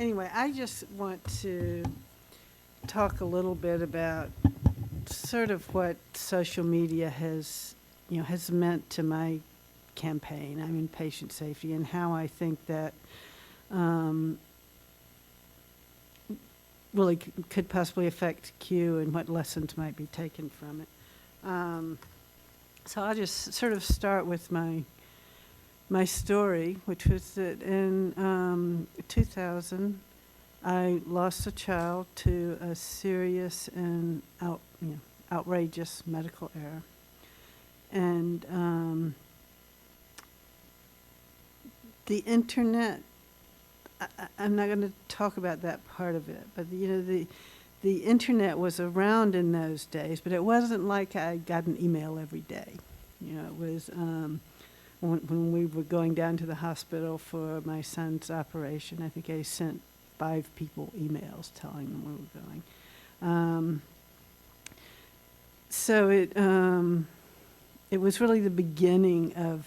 Anyway, I just want to talk a little bit about sort of what social media has meant to my campaign. I'm in patient safety, and how I think that really could possibly affect Q and what lessons might be taken from it. So I'll just sort of start with my story, which was that in 2000, I lost a child to a serious and outrageous medical error. And the internet, I'm not going to talk about that part of it, but the internet was around in those days, but it wasn't like I got an email every day. It was when we were going down to the hospital for my son's operation, I think I sent 5 people emails telling them we were going. So it was really the beginning of,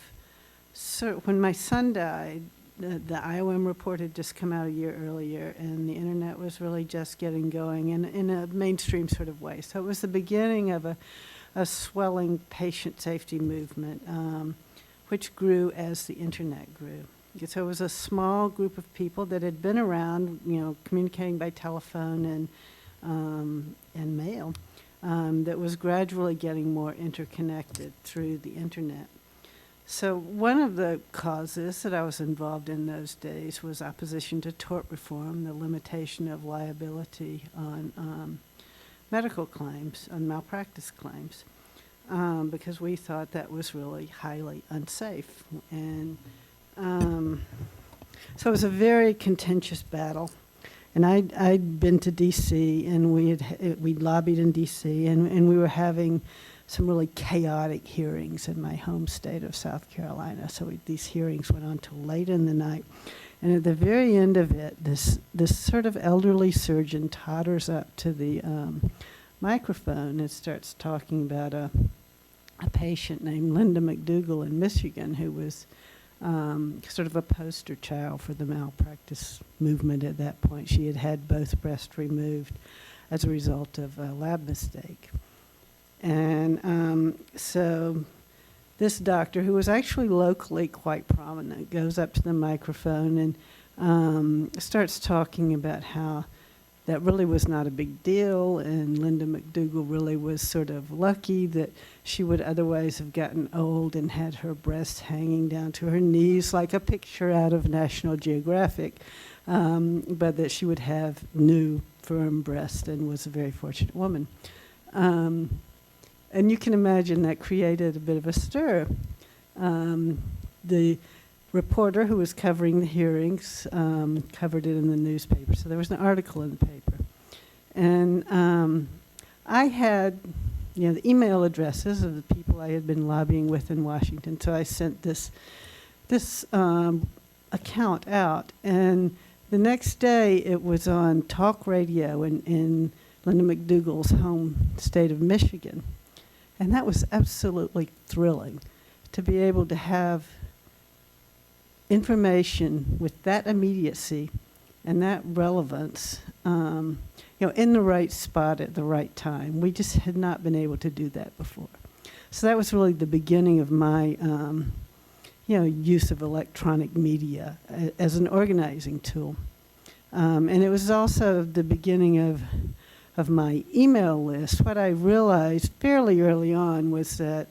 when my son died, the IOM report had just come out a year earlier, and the internet was really just getting going in a mainstream sort of way. So it was the beginning of a swelling patient safety movement, which grew as the internet grew. So it was a small group of people that had been around, communicating by telephone and mail, that was gradually getting more interconnected through the internet. So one of the causes that I was involved in those days was opposition to tort reform, the limitation of liability on medical claims, on malpractice claims, because we thought that was really highly unsafe. And so it was a very contentious battle. And I'd been to D.C., and we'd lobbied in D.C., and we were having some really chaotic hearings in my home state of South Carolina. So these hearings went on till late in the night. And at the very end of it, this sort of elderly surgeon totters up to the microphone and starts talking about a patient named Linda McDougall in Michigan, who was sort of a poster child for the malpractice movement at that point. She had had both breasts removed as a result of a lab mistake. And so this doctor, who was actually locally quite prominent, goes up to the microphone and starts talking about how that really was not a big deal, and Linda McDougall really was sort of lucky that she would otherwise have gotten old and had her breasts hanging down to her knees like a picture out of National Geographic, but that she would have new, firm breasts and was a very fortunate woman. And you can imagine that created a bit of a stir. The reporter who was covering the hearings covered it in the newspaper. So there was an article in the paper. And I had the email addresses of the people I had been lobbying with in Washington. So I sent this account out. And the next day it was on talk radio in Linda McDougall's home state of Michigan. And that was absolutely thrilling to be able to have information with that immediacy and that relevance, in the right spot at the right time. We just had not been able to do that before. So that was really the beginning of my, use of electronic media as an organizing tool. And it was also the beginning of my email list. What I realized fairly early on was that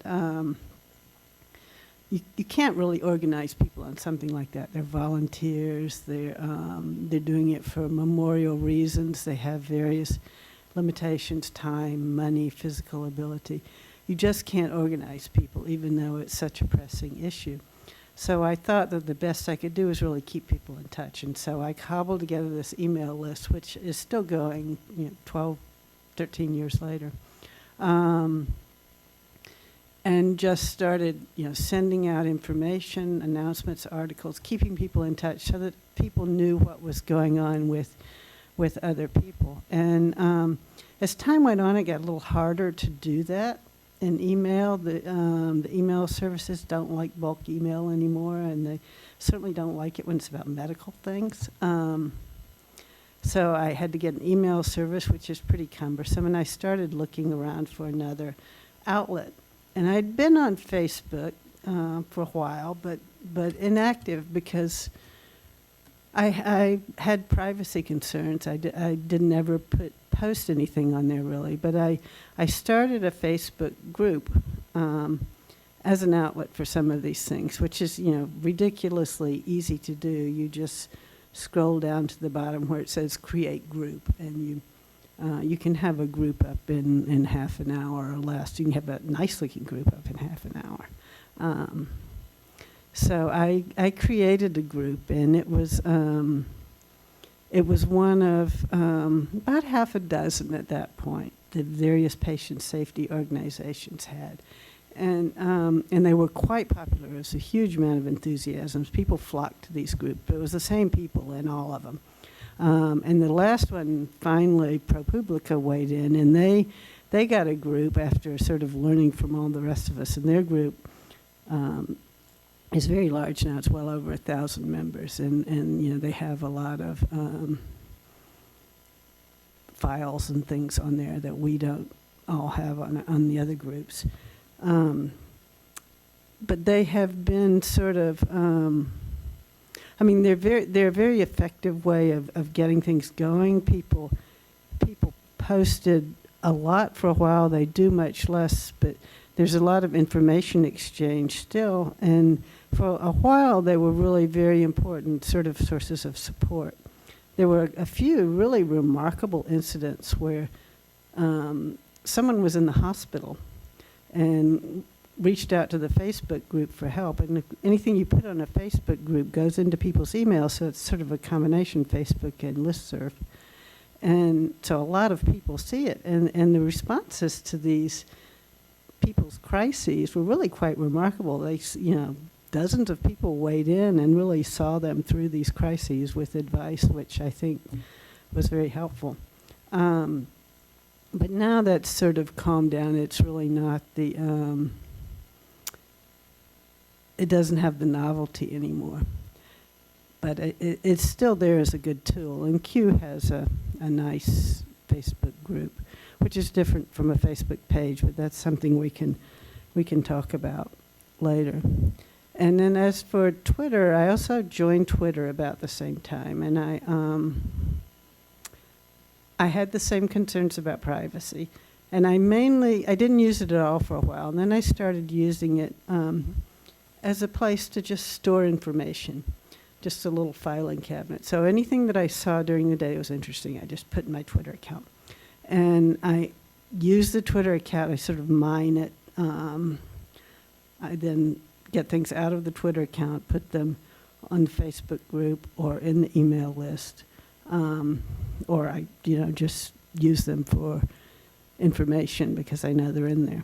you can't really organize people on something like that. They're volunteers. They're doing it for memorial reasons. They have various limitations: time, money, physical ability. You just can't organize people, even though it's such a pressing issue. So I thought that the best I could do was really keep people in touch. And so I cobbled together this email list, which is still going 12, 13 years later. And just started, sending out information, announcements, articles, keeping people in touch so that people knew what was going on with other people. And as time went on, it got a little harder to do that. In email, the email services don't like bulk email anymore, and they certainly don't like it when it's about medical things. So I had to get an email service, which is pretty cumbersome, and I started looking around for another outlet. And I'd been on Facebook for a while, but inactive because I had privacy concerns. I didn't ever post anything on there really, but I started a Facebook group as an outlet for some of these things, which is, ridiculously easy to do. You just scroll down to the bottom where it says create group, and you can have a group up in half an hour or less. You can have a nice looking group up in half an hour. So I created a group, and it was one of about half a dozen at that point that various patient safety organizations had. And they were quite popular. There was a huge amount of enthusiasm. People flocked to these groups. But it was the same people in all of them. And the last one, finally, ProPublica weighed in, and they got a group after sort of learning from all the rest of us. And their group is very large now. It's well over 1,000 members, and they have a lot of files and things on there that we don't all have on the other groups. But they have been sort of, they're a very effective way of getting things going. People posted a lot for a while. They do much less, but there's a lot of information exchange still. And for a while, they were really very important sort of sources of support. There were a few really remarkable incidents where someone was in the hospital and reached out to the Facebook group for help. And anything you put on a Facebook group goes into people's emails, so it's sort of a combination, Facebook and listserv. And so a lot of people see it. And the responses to these people's crises were really quite remarkable. They, dozens of people weighed in and really saw them through these crises with advice, which I think was very helpful. But now that's sort of calmed down. It's really not the, it doesn't have the novelty anymore. But it's still there as a good tool. And Q has a nice Facebook group, which is different from a Facebook page, but that's something we can talk about later. And then as for Twitter, I also joined Twitter about the same time, and I had the same concerns about privacy. And I didn't use it at all for a while, and then I started using it as a place to just store information, just a little filing cabinet. So anything that I saw during the day was interesting, I just put in my Twitter account. And I use the Twitter account, I sort of mine it. I then get things out of the Twitter account, put them on the Facebook group or in the email list. Or I, just use them for information because I know they're in there.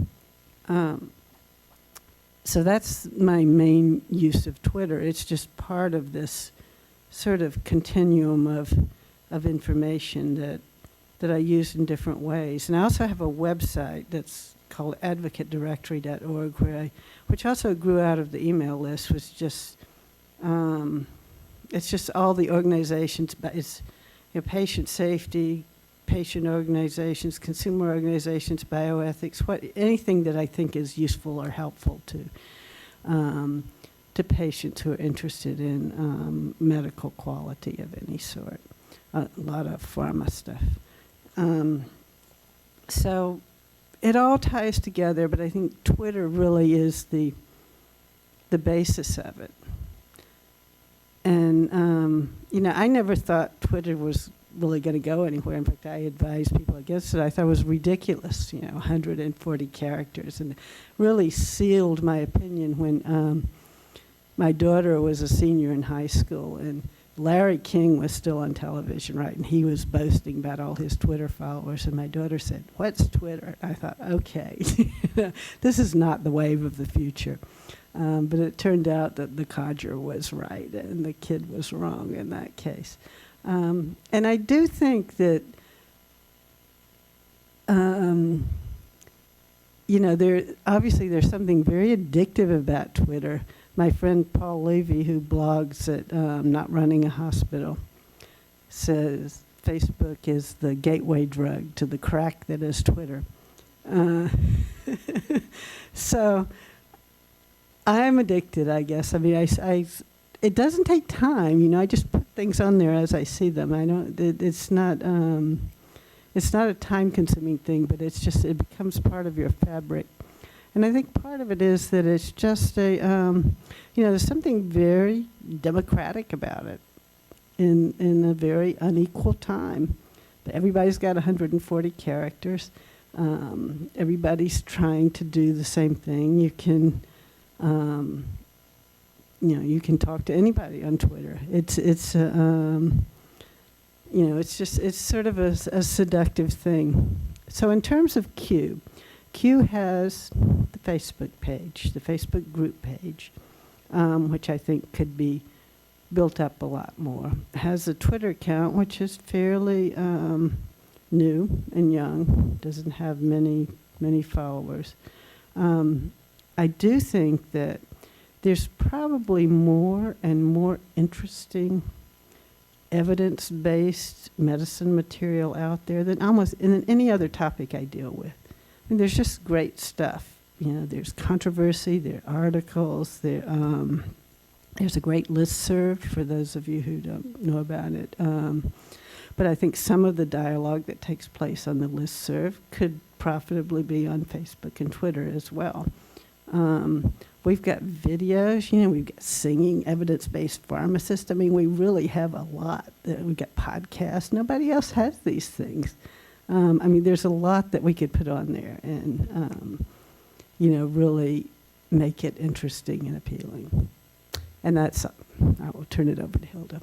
So that's my main use of Twitter. It's just part of this sort of continuum of information that I use in different ways. And I also have a website that's called advocatedirectory.org, which also grew out of the email list. Was just it's just all the organizations, but it's patient safety, patient organizations, consumer organizations, bioethics, anything that I think is useful or helpful to patients who are interested in medical quality of any sort. A lot of pharma stuff. So it all ties together, but I think Twitter really is the basis of it. And, I never thought Twitter was really going to go anywhere. In fact, I advised people against it. I thought it was ridiculous, 140 characters, and really sealed my opinion when my daughter was a senior in high school, and Larry King was still on television, right? And he was boasting about all his Twitter followers, and my daughter said, "What's Twitter?" I thought, okay, this is not the wave of the future. But it turned out that the codger was right and the kid was wrong in that case. And I do think that, there's something very addictive about Twitter. My friend Paul Levy, who blogs at Not Running a Hospital, says Facebook is the gateway drug to the crack that is Twitter. So I'm addicted, I guess. I mean, it doesn't take time, you know. I just put things on there as I see them. I don't. It's not a time-consuming thing, but it's just it becomes part of your fabric. And I think part of it is that it's just a, you know, there's something very democratic about it in a very unequal time. But everybody's got 140 characters. Everybody's trying to do the same thing. You can, you know, you can talk to anybody on Twitter. It's you know, it's sort of a seductive thing. So in terms of Q has the Facebook page, the Facebook group page, which I think could be built up a lot more. It has a Twitter account, which is fairly new and young, doesn't have many followers. I do think that there's probably more and more interesting evidence-based medicine material out there than almost in any other topic I deal with. And there's just great stuff. You know, there's controversy, there are articles, there's a great listserv for those of you who don't know about it. But I think some of the dialogue that takes place on the listserv could profitably be on Facebook and Twitter as well. We've got videos, you know, we've got singing, evidence-based pharmacists. I mean, we really have a lot. We've got podcasts. Nobody else has these things. I mean, there's a lot that we could put on there and, you know, really make it interesting and appealing. And that's, I will turn it over to Hilda.